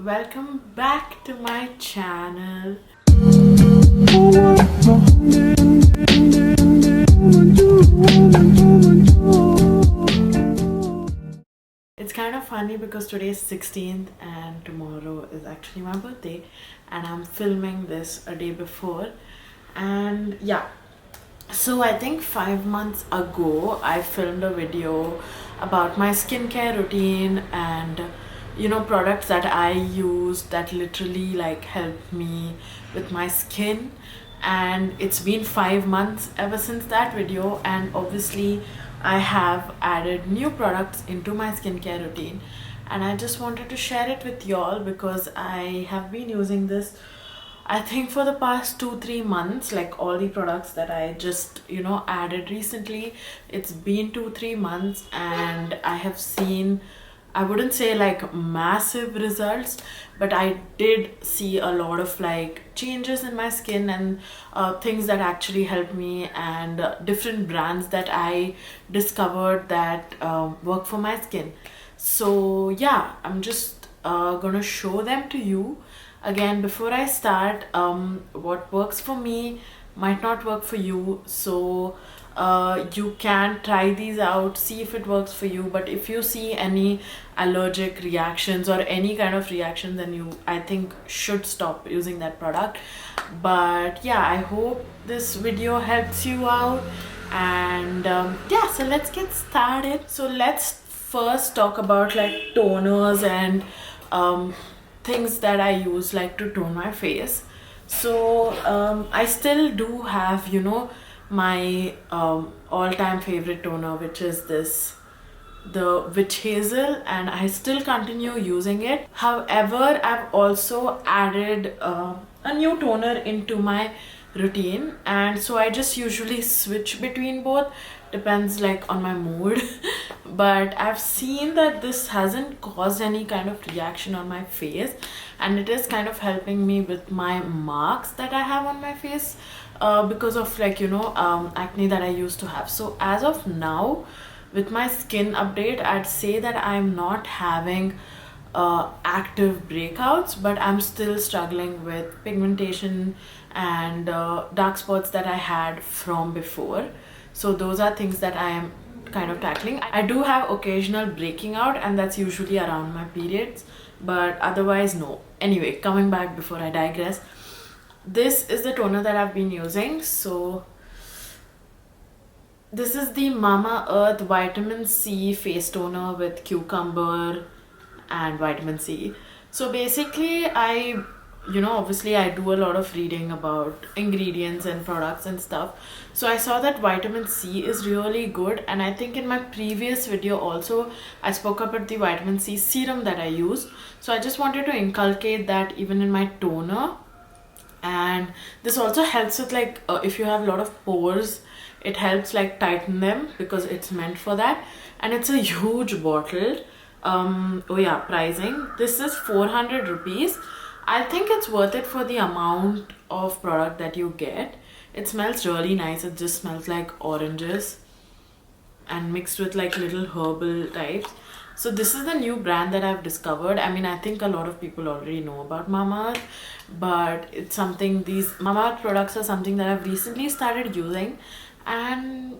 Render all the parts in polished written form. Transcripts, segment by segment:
welcome back to my channel. It's kind of funny because today is 16th and tomorrow is actually my birthday, and I'm filming this a day before. And yeah, so I think 5 months ago I filmed a video about my skincare routine and products that I use that literally like help me with my skin. And it's been 5 months ever since that video, and obviously I have added new products into my skincare routine, and I just wanted to share it with y'all because I have been using this, I think, for the past 2-3 months. Like all the products that I just added recently, it's been 2-3 months and I have seen, I wouldn't say like massive results, but I did see a lot of like changes in my skin and things that actually helped me, and different brands that I discovered that work for my skin. So yeah, I'm just gonna show them to you. Again, before I start, what works for me might not work for you, so you can try these out, see if it works for you. But if you see any allergic reactions or any kind of reaction, then you, I think, should stop using that product. But yeah, I hope this video helps you out. And yeah, so let's get started. So let's first talk about like toners and things that I use like to tone my face. So I still do have my all-time favorite toner, which is the witch hazel, and I still continue using it. However, I've also added a new toner into my routine, and so I just usually switch between both, depends like on my mood. But I've seen that this hasn't caused any kind of reaction on my face, and it is kind of helping me with my marks that I have on my face because of like acne that I used to have. So as of now, with my skin update, I'd say that I'm not having active breakouts, but I'm still struggling with pigmentation and dark spots that I had from before. So those are things that I am kind of tackling. I do have occasional breaking out, and that's usually around my periods, but otherwise no. Anyway, coming back before I digress, this is the toner that I've been using. So this is the Mama Earth Vitamin C face toner with cucumber and vitamin C. So basically obviously I do a lot of reading about ingredients and products and stuff. So I saw that vitamin C is really good, and I think in my previous video also I spoke about the vitamin C serum that I use. So I just wanted to inculcate that even in my toner. And this also helps with like if you have a lot of pores, it helps like tighten them because it's meant for that. And it's a huge bottle. Oh yeah, pricing, this is 400 rupees. I think it's worth it for the amount of product that you get. It smells really nice. It just smells like oranges and mixed with like little herbal types. So this is the new brand that I've discovered. I mean, I think a lot of people already know about Mama Earth, but it's something, these Mama Earth products are something that I've recently started using, and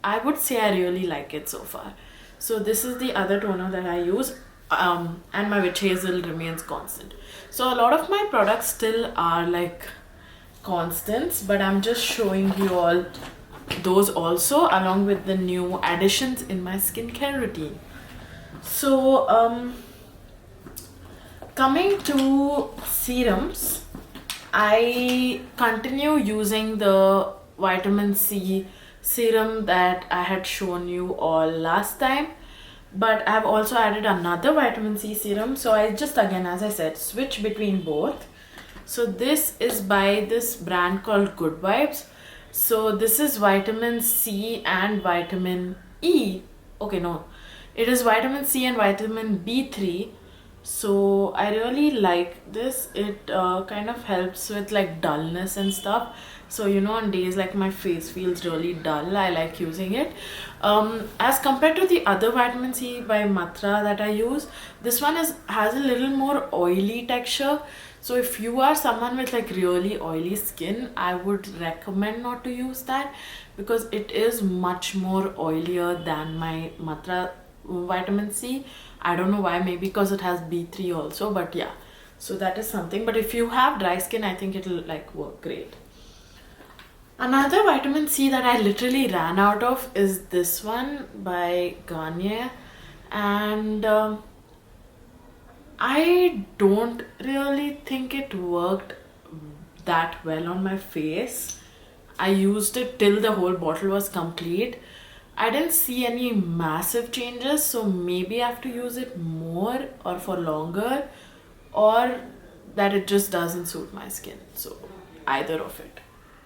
I would say I really like it so far. So this is the other toner that I use, and my witch hazel remains constant. So a lot of my products still are like constants, but I'm just showing you all those also, along with the new additions in my skincare routine. So coming to serums, I continue using the vitamin C serum that I had shown you all last time, but I've also added another vitamin C serum. So I just, again, as I said, switch between both. So this is by this brand called Good Vibes. So this is vitamin C and vitamin E. Okay, no, it is vitamin C and vitamin B3 So I really like this. It kind of helps with like dullness and stuff. So you know, on days like my face feels really dull, I like using it. As compared to the other vitamin C by Matra that I use, this one has a little more oily texture. So if you are someone with like really oily skin, I would recommend not to use that, because it is much more oilier than my Matra vitamin C. I don't know why, maybe because it has B3 also, but yeah. So that is something. But if you have dry skin, I think it'll like work great. Another vitamin C that I literally ran out of is this one by Garnier, and I don't really think it worked that well on my face. I used it till the whole bottle was complete. I didn't see any massive changes, so maybe I have to use it more or for longer, or that it just doesn't suit my skin. So either of it.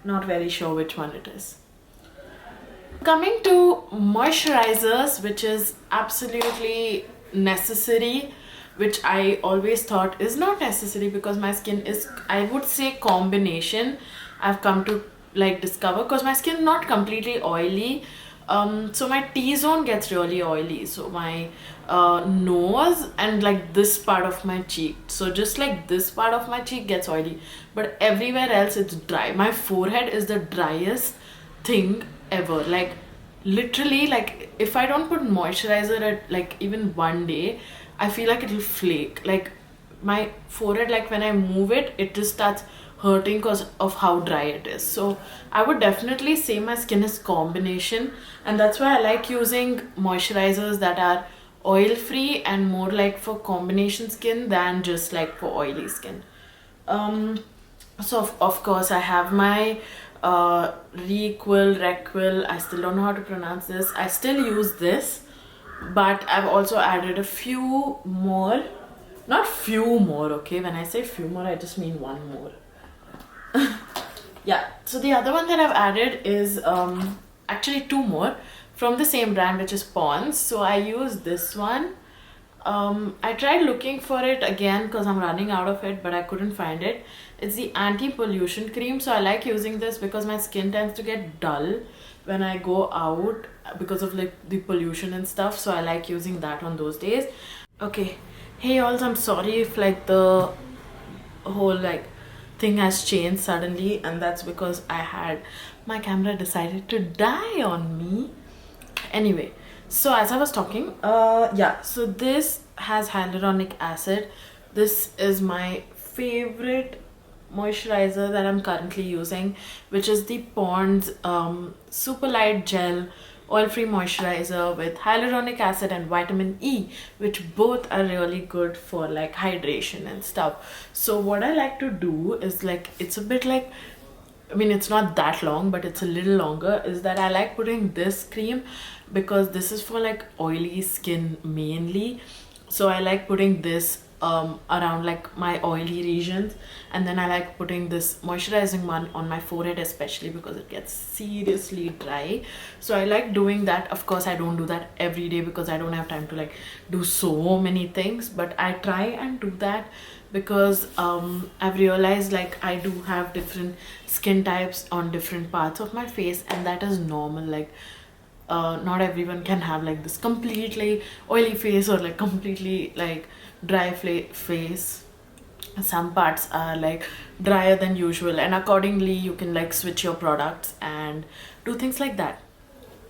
Not very sure which one it is. Coming to moisturizers, which is absolutely necessary, which I always thought is not necessary because my skin is, I would say, combination. I've come to like discover, because my skin is not completely oily. So my T-zone gets really oily. So my nose and like this part of my cheek. So just like this part of my cheek gets oily, but everywhere else it's dry. My forehead is the driest thing ever. Like literally, like if I don't put moisturizer at like even one day, I feel like it'll flake. Like my forehead, like when I move it, it just starts hurting because of how dry it is. So I would definitely say my skin is combination, and that's why I like using moisturizers that are oil free and more like for combination skin than just like for oily skin. So of course I have my Requil, I still don't know how to pronounce this. I still use this, but I've also added a few more. Not few more, okay? When I say few more, I just mean one more. Yeah, so the other one that I've added is actually two more from the same brand, which is Pond's. So I use this one. I tried looking for it again because I'm running out of it, but I couldn't find it. It's the anti-pollution cream. So I like using this because my skin tends to get dull when I go out because of like the pollution and stuff. So I like using that on those days. Okay, hey y'all, I'm sorry if like the whole like thing has changed suddenly, and that's because I had my camera decided to die on me. Anyway, so as I was talking, yeah, so this has hyaluronic acid. This is my favorite moisturizer that I'm currently using, which is the Pond's Super Light Gel Oil-Free Moisturizer with hyaluronic acid and vitamin E, which both are really good for like hydration and stuff. So what I like to do is like, it's a bit like, I mean, it's not that long, but it's a little longer, is that I like putting this cream because this is for like oily skin mainly. So I like putting this around like my oily regions, and then I like putting this moisturizing one on my forehead, especially because it gets seriously dry. So I like doing that. Of course I don't do that every day because I don't have time to like do so many things, but I try and do that because I've realized like I do have different skin types on different parts of my face, and that is normal. Like not everyone can have like this completely oily face or like completely like dry face. Some parts are like drier than usual, and accordingly you can like switch your products and do things like that.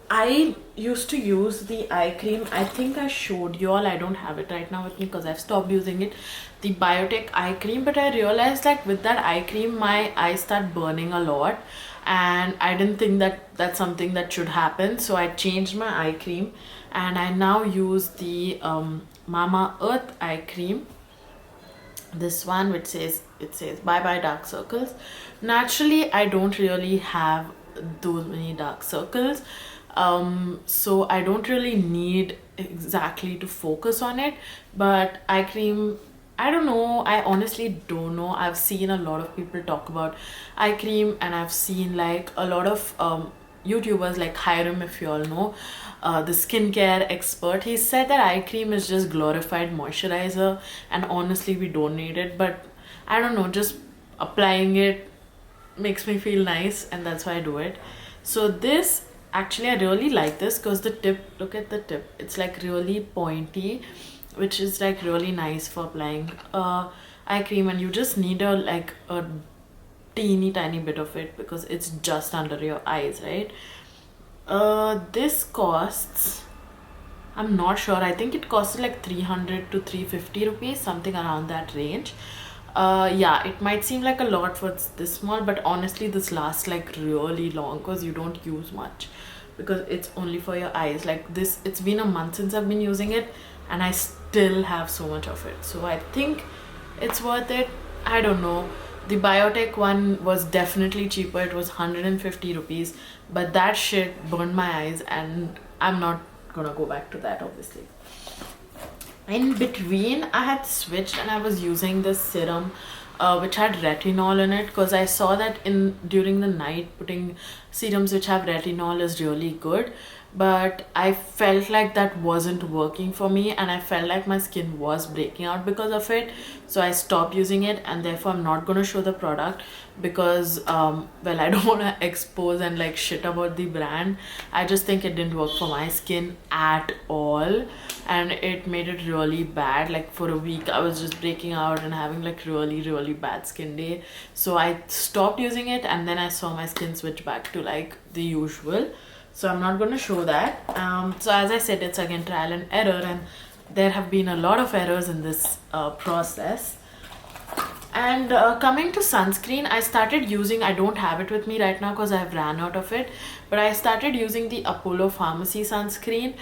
I used to use the eye cream. I think I showed you all. I don't have it right now with me because I've stopped using it. The Biotech eye cream, but I realized like with that eye cream my eyes start burning a lot, and I didn't think that that's something that should happen. So I changed my eye cream, and I now use the Mama Earth eye cream. This one, which says, it says bye bye dark circles. Naturally I don't really have those many dark circles, so I don't really need exactly to focus on it. But eye cream, I don't know, I honestly don't know. I've seen a lot of people talk about eye cream, and I've seen like a lot of YouTubers like Hiram, if you all know, the skincare expert. He said that eye cream is just glorified moisturizer, and honestly we don't need it, but I don't know, just applying it makes me feel nice, and that's why I do it. So this, actually I really like this because the tip, look at the tip, it's like really pointy, which is like really nice for applying eye cream, and you just need a teeny tiny bit of it because it's just under your eyes, right? This costs, I'm not sure, I think it costs like 300 to 350 rupees, something around that range. Yeah, it might seem like a lot for this small, but honestly this lasts like really long because you don't use much, because it's only for your eyes. Like this, it's been a month since I've been using it and I still have so much of it, so I think it's worth it. I don't know, the Biotech one was definitely cheaper, it was 150 rupees, but that shit burned my eyes and I'm not gonna go back to that, obviously. In between, I had switched and I was using this serum which had retinol in it, because I saw that during the night putting serums which have retinol is really good, but I felt like that wasn't working for me and I felt like my skin was breaking out because of it, so I stopped using it, and therefore I'm not going to show the product because well, I don't want to expose and like shit about the brand. I just think it didn't work for my skin at all, and it made it really bad. Like for a week I was just breaking out and having like really bad skin day, so I stopped using it, and then I saw my skin switch back to like the usual, so I'm not going to show that. So as I said, it's again trial and error, and there have been a lot of errors in this process. And coming to sunscreen, I started using, I don't have it with me right now because I've ran out of it, but I started using the Apollo Pharmacy sunscreen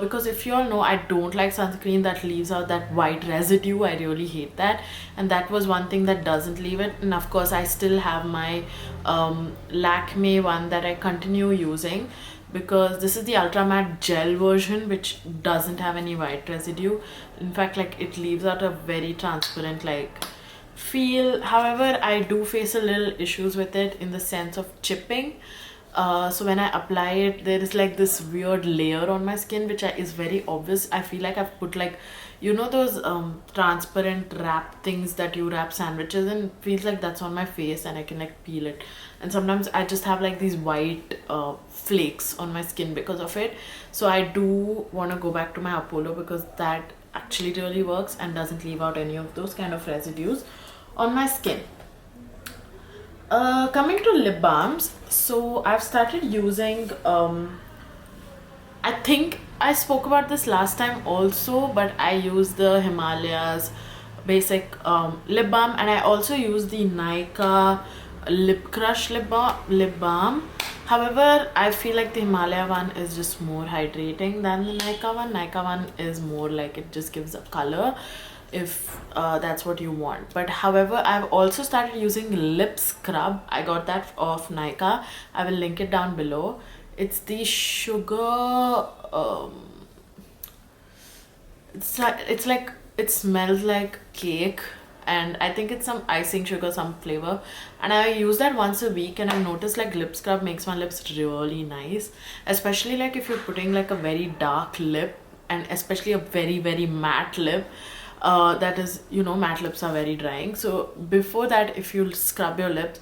because if you all know, I don't like sunscreen that leaves out that white residue. I really hate that, and that was one thing that doesn't leave it. And of course I still have my Lakme one that I continue using, because this is the ultra matte gel version, which doesn't have any white residue. In fact, like it leaves out a very transparent like feel. However, I do face a little issues with it in the sense of chipping. So when I apply it, there is like this weird layer on my skin which is very obvious. I feel like I've put like, you know, those transparent wrap things that you wrap sandwiches in, feels like that's on my face and I can like peel it, and sometimes I just have like these white flakes on my skin because of it. So I do want to go back to my Apollo because that actually really works and doesn't leave out any of those kind of residues on my skin. Coming to lip balms, so I've started using I think I spoke about this last time also, but I use the Himalayas basic lip balm, and I also use the Nykaa Lip Crush lip balm. However, I feel like the Himalaya one is just more hydrating than the Nykaa one. Nykaa one is more like it just gives a color, if that's what you want. But however, I've also started using lip scrub. I got that off Nykaa. I will link it down below. It's the sugar it's like it smells like cake, and I think it's some icing sugar, some flavor, and I use that once a week, and I've noticed like lip scrub makes my lips really nice, especially like if you're putting like a very dark lip, and especially a very matte lip. That is, you know, matte lips are very drying, so before that, if you scrub your lips,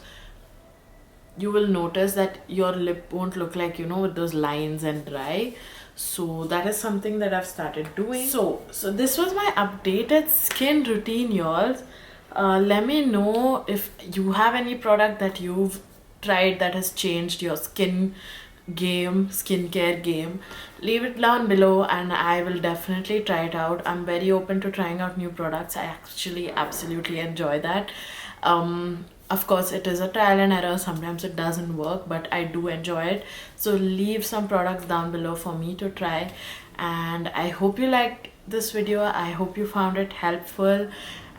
you will notice that your lip won't look like, you know, with those lines and dry. So that is something that I've started doing. So this was my updated skin routine, y'all. Let me know if you have any product that you've tried that has changed your skincare game. Leave it down below and I will definitely try it out. I'm very open to trying out new products. I actually absolutely enjoy that. Of course, it is a trial and error. Sometimes it doesn't work, but I do enjoy it. So leave some products down below for me to try. And I hope you liked this video. I hope you found it helpful.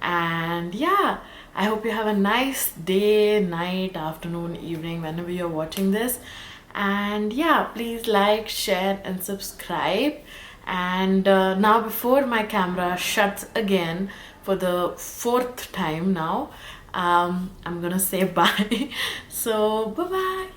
And yeah, I hope you have a nice day, night, afternoon, evening, whenever you're watching this. And yeah, please like, share and subscribe. And now, before my camera shuts again for the 4th time now, I'm gonna say bye. So bye bye.